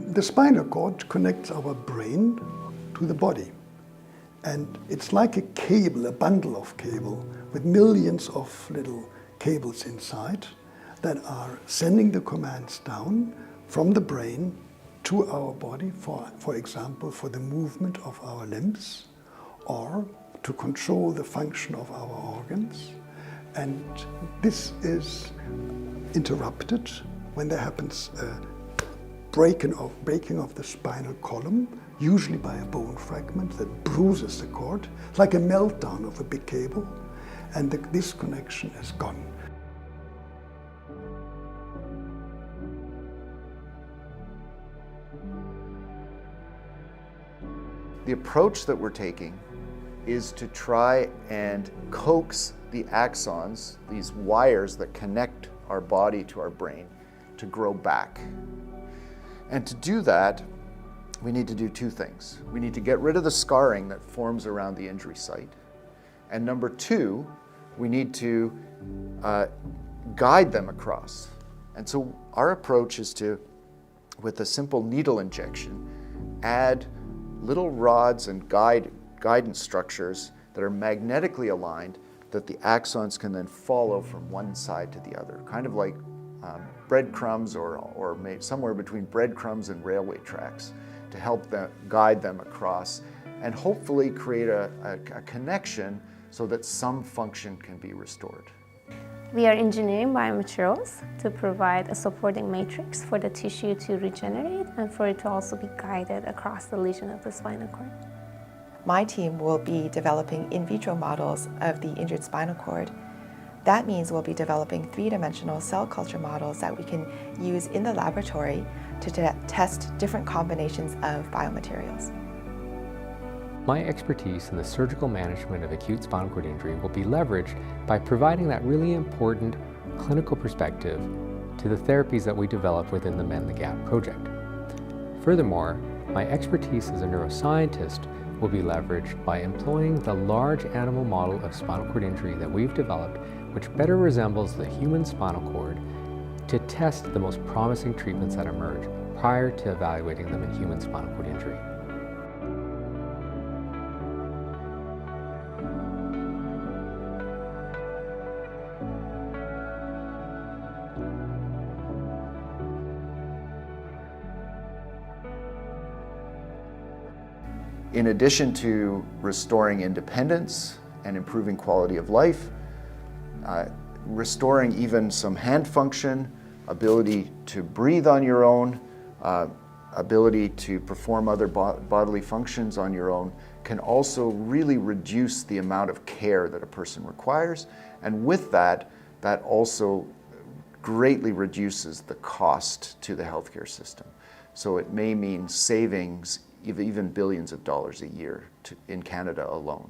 The spinal cord connects our brain to the body. And it's like a cable, a bundle of cable with millions of little cables inside that are sending the commands down from the brain to our body, for example, for the movement of our limbs or to control the function of our organs. And this is interrupted when there happens a breaking of the spinal column, usually by a bone fragment that bruises the cord. It's like a meltdown of a big cable, and this connection is gone. The approach that we're taking is to try and coax the axons, these wires that connect our body to our brain, to grow back. And to do that, we need to do two things. We need to get rid of the scarring that forms around the injury site. And number two, we need to guide them across. And so our approach is to, with a simple needle injection, add little rods and guidance structures that are magnetically aligned that the axons can then follow from one side to the other, kind of like breadcrumbs or maybe somewhere between breadcrumbs and railway tracks to help them guide them across and hopefully create a connection so that some function can be restored. We are engineering biomaterials to provide a supporting matrix for the tissue to regenerate and for it to also be guided across the lesion of the spinal cord. My team will be developing in vitro models of the injured spinal cord. That means we'll be developing three-dimensional cell culture models that we can use in the laboratory to test different combinations of biomaterials. My expertise in the surgical management of acute spinal cord injury will be leveraged by providing that really important clinical perspective to the therapies that we develop within the Mend the Gap project. Furthermore, my expertise as a neuroscientist will be leveraged by employing the large animal model of spinal cord injury that we've developed, which better resembles the human spinal cord, to test the most promising treatments that emerge prior to evaluating them in human spinal cord injury. In addition to restoring independence and improving quality of life, restoring even some hand function, ability to breathe on your own, ability to perform other bodily functions on your own can also really reduce the amount of care that a person requires. And with that, that also greatly reduces the cost to the healthcare system. So it may mean savings even billions of dollars a year in Canada alone.